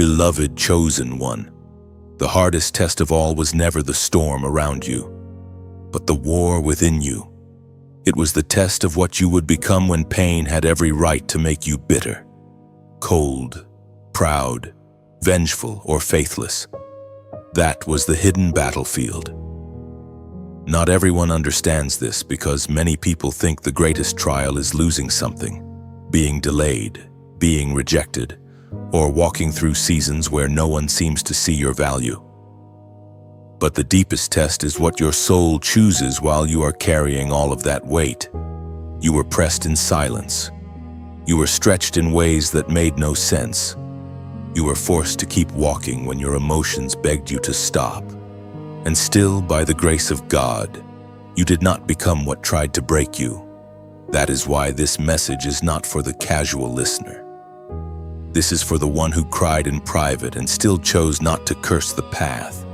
beloved chosen one. The hardest test of all was never the storm around you, but the war within you. It was the test of what you would become when pain had every right to make you bitter, cold, proud, vengeful, or faithless. That was the hidden battlefield. Not everyone understands this because many people think the greatest trial is losing something, being delayed, being rejected, or walking through seasons where no one seems to see your value. But the deepest test is what your soul chooses while you are carrying all of that weight. You were pressed in silence. You were stretched in ways that made no sense. You were forced to keep walking when your emotions begged you to stop. And still, by the grace of God, you did not become what tried to break you. That is why this message is not for the casual listener. This is for the one who cried in private and still chose not to curse the path.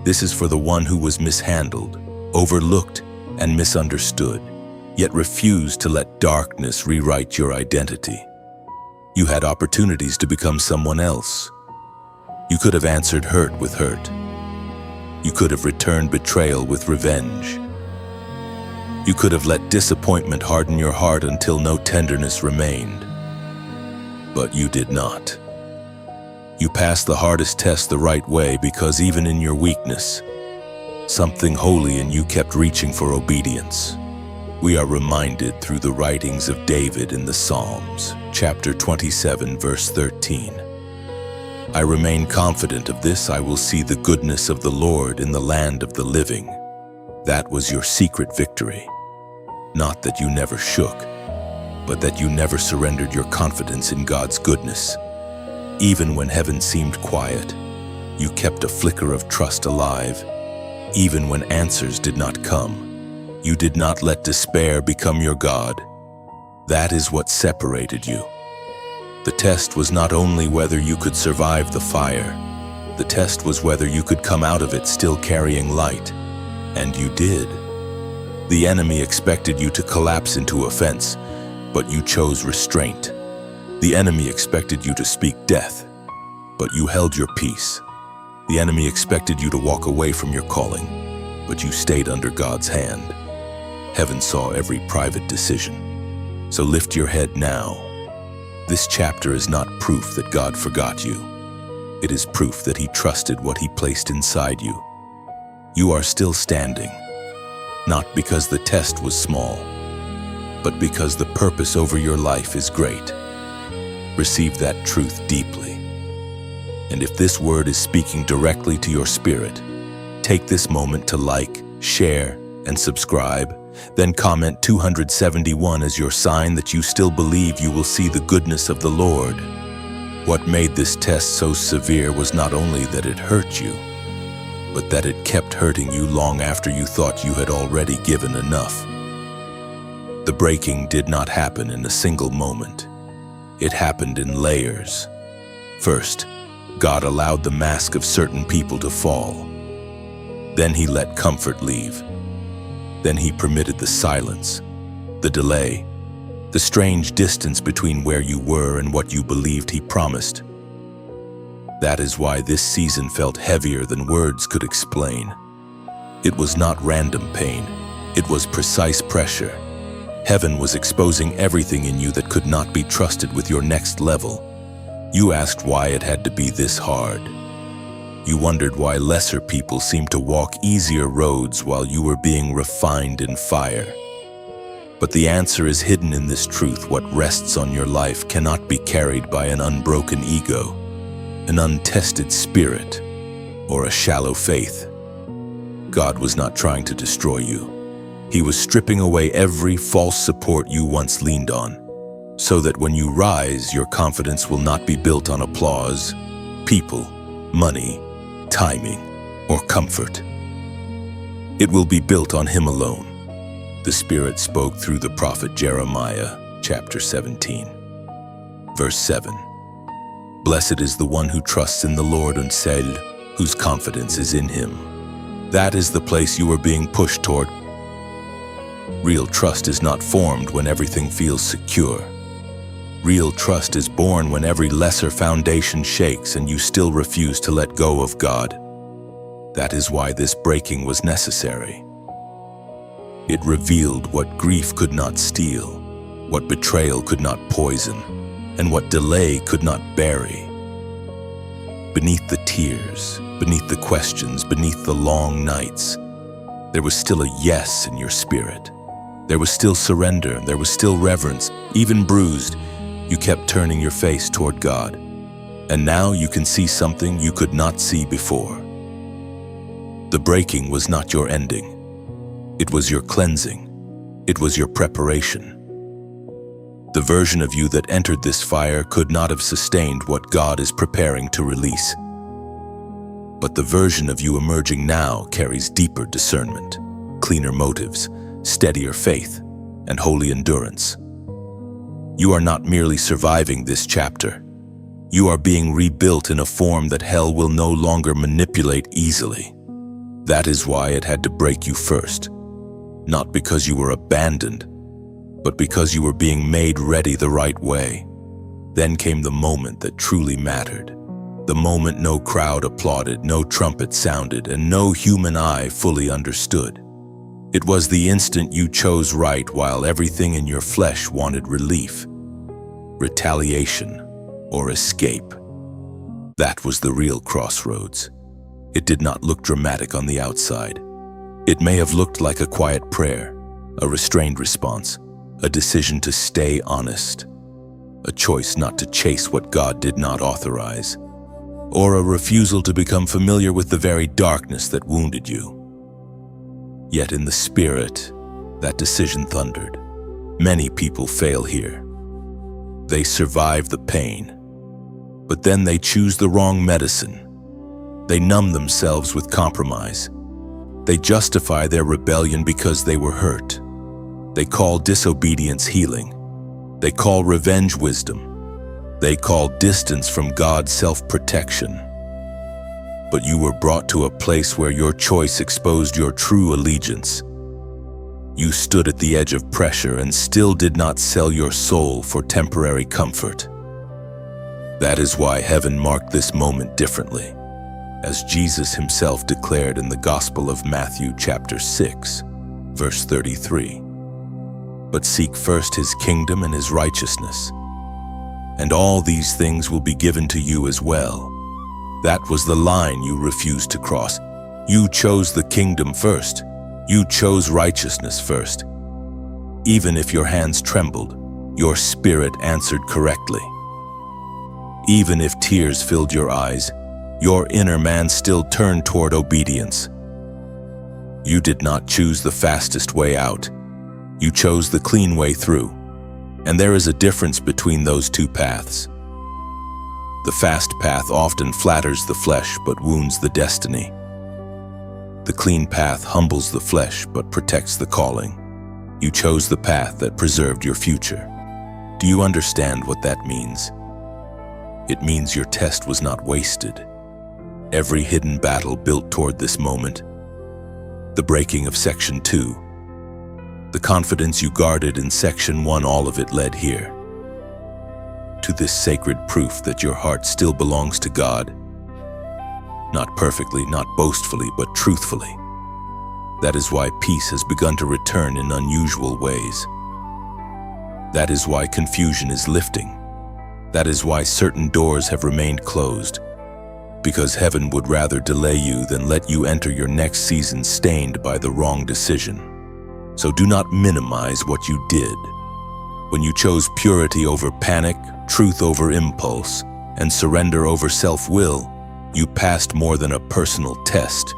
This is for the one who was mishandled, overlooked, and misunderstood, yet refused to let darkness rewrite your identity. You had opportunities to become someone else. You could have answered hurt with hurt. You could have returned betrayal with revenge. You could have let disappointment harden your heart until no tenderness remained. But you did not. You passed the hardest test the right way because even in your weakness, something holy in you kept reaching for obedience. We are reminded through the writings of David in the Psalms, chapter 27, verse 13. I remain confident of this, I will see the goodness of the Lord in the land of the living. That was your secret victory. Not that you never shook, but that you never surrendered your confidence in God's goodness. Even when heaven seemed quiet, you kept a flicker of trust alive. Even when answers did not come, you did not let despair become your God. That is what separated you. The test was not only whether you could survive the fire, the test was whether you could come out of it still carrying light. And you did. The enemy expected you to collapse into offense, but you chose restraint. The enemy expected you to speak death, but you held your peace. The enemy expected you to walk away from your calling, but you stayed under God's hand. Heaven saw every private decision. So lift your head now. This chapter is not proof that God forgot you. It is proof that He trusted what He placed inside you. You are still standing, not because the test was small, but because the purpose over your life is great. Receive that truth deeply. And if this word is speaking directly to your spirit, take this moment to like, share, and subscribe. Then comment 271 as your sign that you still believe you will see the goodness of the Lord. What made this test so severe was not only that it hurt you, but that it kept hurting you long after you thought you had already given enough. The breaking did not happen in a single moment. It happened in layers. First, God allowed the mask of certain people to fall. Then He let comfort leave. Then He permitted the silence, the delay, the strange distance between where you were and what you believed He promised. That is why this season felt heavier than words could explain. It was not random pain. It was precise pressure. Heaven was exposing everything in you that could not be trusted with your next level. You asked why it had to be this hard. You wondered why lesser people seemed to walk easier roads while you were being refined in fire. But the answer is hidden in this truth: what rests on your life cannot be carried by an unbroken ego, an untested spirit, or a shallow faith. God was not trying to destroy you. He was stripping away every false support you once leaned on, so that when you rise, your confidence will not be built on applause, people, money, timing, or comfort. It will be built on Him alone. The Spirit spoke through the prophet Jeremiah, chapter 17. Verse 7. Blessed is the one who trusts in the Lord and whose confidence is in Him. That is the place you are being pushed toward. Real trust is not formed when everything feels secure. Real trust is born when every lesser foundation shakes and you still refuse to let go of God. That is why this breaking was necessary. It revealed what grief could not steal, what betrayal could not poison, and what delay could not bury. Beneath the tears, beneath the questions, beneath the long nights, there was still a yes in your spirit. There was still surrender, there was still reverence. Even bruised, you kept turning your face toward God. And now you can see something you could not see before. The breaking was not your ending. It was your cleansing. It was your preparation. The version of you that entered this fire could not have sustained what God is preparing to release. But the version of you emerging now carries deeper discernment, cleaner motives, steadier faith, and holy endurance. You are not merely surviving this chapter. You are being rebuilt in a form that hell will no longer manipulate easily. That is why it had to break you first. Not because you were abandoned, but because you were being made ready the right way. Then came the moment that truly mattered. The moment no crowd applauded, no trumpet sounded, and no human eye fully understood. It was the instant you chose right while everything in your flesh wanted relief, retaliation, or escape. That was the real crossroads. It did not look dramatic on the outside. It may have looked like a quiet prayer, a restrained response, a decision to stay honest, a choice not to chase what God did not authorize, or a refusal to become familiar with the very darkness that wounded you. Yet in the spirit, that decision thundered. Many people fail here. They survive the pain, but then they choose the wrong medicine. They numb themselves with compromise. They justify their rebellion because they were hurt. They call disobedience healing. They call revenge wisdom. They call distance from God self-protection. But you were brought to a place where your choice exposed your true allegiance. You stood at the edge of pressure and still did not sell your soul for temporary comfort. That is why heaven marked this moment differently, as Jesus himself declared in the Gospel of Matthew chapter 6, verse 33. But seek first his kingdom and his righteousness, and all these things will be given to you as well. That was the line you refused to cross. You chose the kingdom first. You chose righteousness first. Even if your hands trembled, your spirit answered correctly. Even if tears filled your eyes, your inner man still turned toward obedience. You did not choose the fastest way out. You chose the clean way through. And there is a difference between those two paths. The fast path often flatters the flesh but wounds the destiny. The clean path humbles the flesh but protects the calling. You chose the path that preserved your future. Do you understand what that means? It means your test was not wasted. Every hidden battle built toward this moment. The breaking of Section 2. The confidence you guarded in Section 1, all of it led here. To this sacred proof that your heart still belongs to God. Not perfectly, not boastfully, but truthfully. That is why peace has begun to return in unusual ways. That is why confusion is lifting. That is why certain doors have remained closed. Because heaven would rather delay you than let you enter your next season stained by the wrong decision. So do not minimize what you did. When you chose purity over panic, truth over impulse, and surrender over self-will, you passed more than a personal test.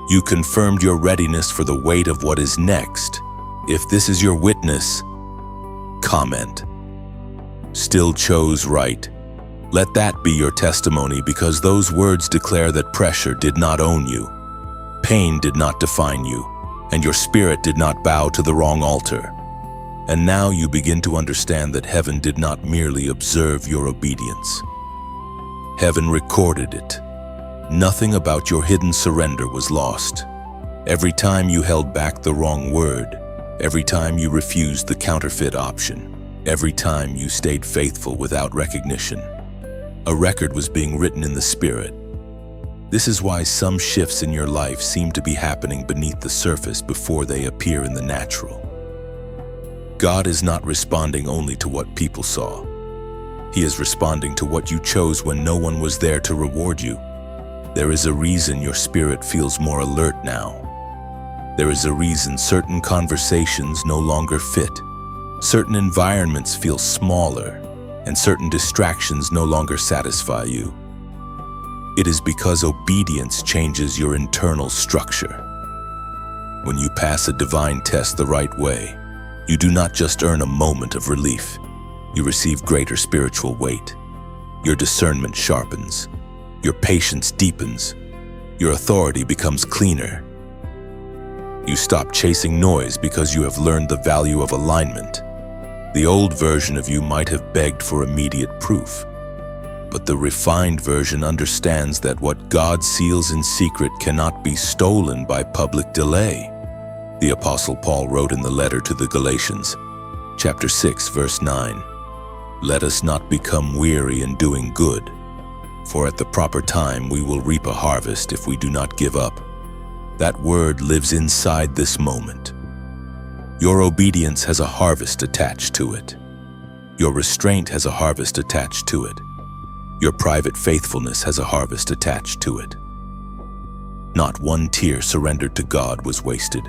You confirmed your readiness for the weight of what is next. If this is your witness, comment. Still chose right. Let that be your testimony, because those words declare that pressure did not own you, pain did not define you, and your spirit did not bow to the wrong altar. And now you begin to understand that heaven did not merely observe your obedience. Heaven recorded it. Nothing about your hidden surrender was lost. Every time you held back the wrong word, every time you refused the counterfeit option, Every time you stayed faithful without recognition, a record was being written in the spirit. This is why some shifts in your life seem to be happening beneath the surface before they appear in the natural. God is not responding only to what people saw. He is responding to what you chose when no one was there to reward you. There is a reason your spirit feels more alert now. There is a reason certain conversations no longer fit. Certain environments feel smaller, and certain distractions no longer satisfy you. It is because obedience changes your internal structure. When you pass a divine test the right way, you do not just earn a moment of relief. You receive greater spiritual weight. Your discernment sharpens. Your patience deepens. Your authority becomes cleaner. You stop chasing noise because you have learned the value of alignment. The old version of you might have begged for immediate proof, but the refined version understands that what God seals in secret cannot be stolen by public delay. The Apostle Paul wrote in the letter to the Galatians, chapter 6, verse 9, "Let us not become weary in doing good, for at the proper time we will reap a harvest if we do not give up." That word lives inside this moment. Your obedience has a harvest attached to it. Your restraint has a harvest attached to it. Your private faithfulness has a harvest attached to it. Not one tear surrendered to God was wasted.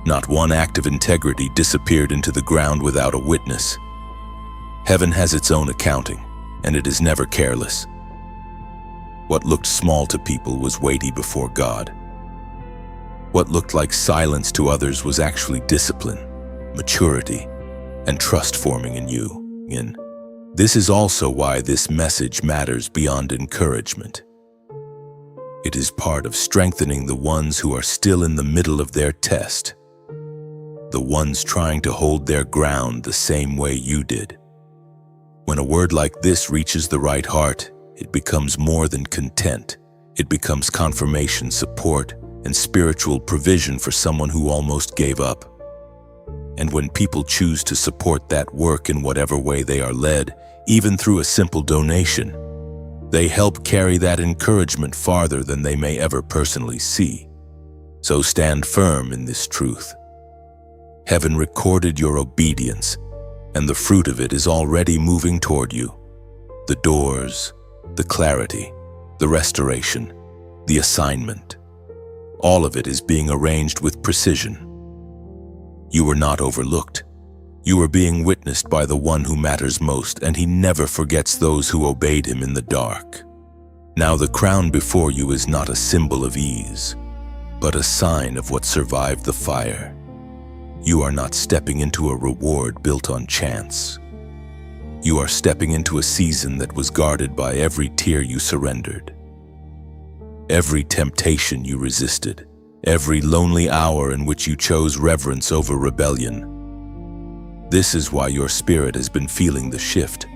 Not one act of integrity disappeared into the ground without a witness. Heaven has its own accounting, and it is never careless. What looked small to people was weighty before God. What looked like silence to others was actually discipline, maturity, and trust forming in you. This is also why this message matters beyond encouragement. It is part of strengthening the ones who are still in the middle of their test, the ones trying to hold their ground the same way you did. When a word like this reaches the right heart, it becomes more than content. It becomes confirmation, support, and spiritual provision for someone who almost gave up. And when people choose to support that work in whatever way they are led, even through a simple donation, they help carry that encouragement farther than they may ever personally see. So stand firm in this truth. Heaven recorded your obedience, and the fruit of it is already moving toward you. The doors, the clarity, the restoration, the assignment, all of it is being arranged with precision. You were not overlooked. You were being witnessed by the one who matters most, and he never forgets those who obeyed him in the dark. Now the crown before you is not a symbol of ease, but a sign of what survived the fire. You are not stepping into a reward built on chance. You are stepping into a season that was guarded by every tear you surrendered, every temptation you resisted, every lonely hour in which you chose reverence over rebellion. This is why your spirit has been feeling the shift.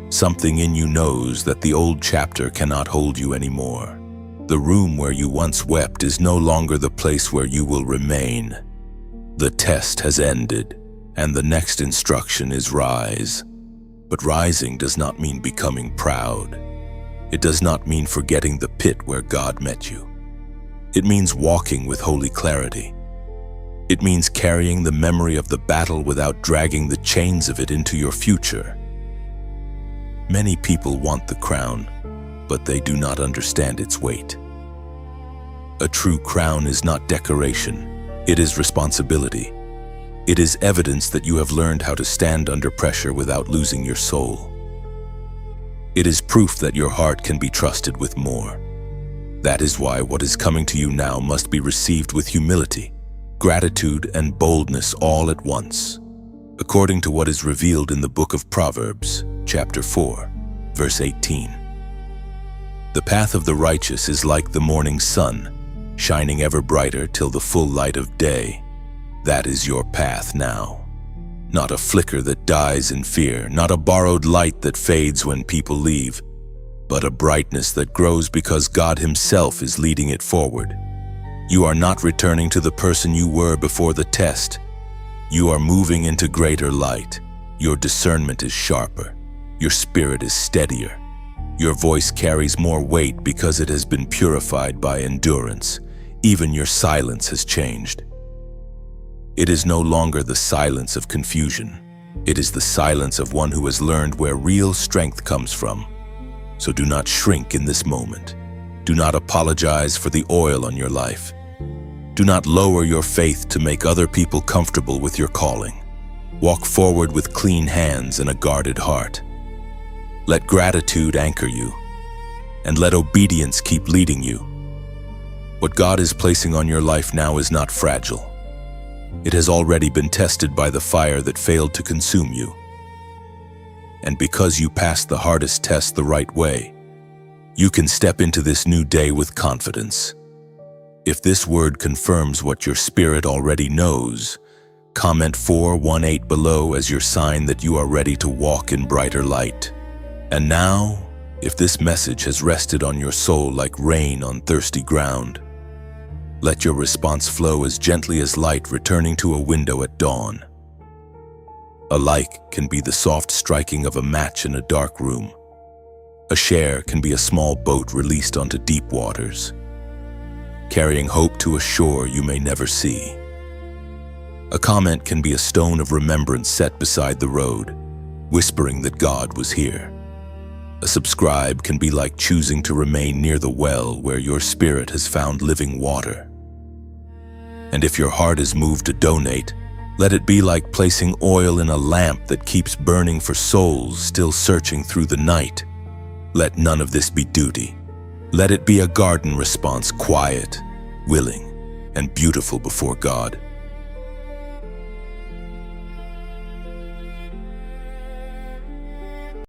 Something in you knows that the old chapter cannot hold you anymore. The room where you once wept is no longer the place where you will remain. The test has ended, and the next instruction is rise. But rising does not mean becoming proud. It does not mean forgetting the pit where God met you. It means walking with holy clarity. It means carrying the memory of the battle without dragging the chains of it into your future. Many people want the crown, but they do not understand its weight. A true crown is not decoration. It is responsibility. It is evidence that you have learned how to stand under pressure without losing your soul. It is proof that your heart can be trusted with more. That is why what is coming to you now must be received with humility, gratitude, and boldness all at once, according to what is revealed in the book of Proverbs, chapter 4, verse 18. The path of the righteous is like the morning sun, shining ever brighter till the full light of day. That is your path now. Not a flicker that dies in fear, not a borrowed light that fades when people leave, but a brightness that grows because God Himself is leading it forward. You are not returning to the person you were before the test. You are moving into greater light. Your discernment is sharper. Your spirit is steadier. Your voice carries more weight because it has been purified by endurance. Even your silence has changed. It is no longer the silence of confusion. It is the silence of one who has learned where real strength comes from. So do not shrink in this moment. Do not apologize for the oil on your life. Do not lower your faith to make other people comfortable with your calling. Walk forward with clean hands and a guarded heart. Let gratitude anchor you, and let obedience keep leading you. What God is placing on your life now is not fragile. It has already been tested by the fire that failed to consume you. And because you passed the hardest test the right way, you can step into this new day with confidence. If this word confirms what your spirit already knows, comment 418 below as your sign that you are ready to walk in brighter light. And now, if this message has rested on your soul like rain on thirsty ground, let your response flow as gently as light returning to a window at dawn. A like can be the soft striking of a match in a dark room. A share can be a small boat released onto deep waters, carrying hope to a shore you may never see. A comment can be a stone of remembrance set beside the road, whispering that God was here. A subscribe can be like choosing to remain near the well where your spirit has found living water. And if your heart is moved to donate, let it be like placing oil in a lamp that keeps burning for souls still searching through the night. Let none of this be duty. Let it be a garden response, quiet, willing, and beautiful before God.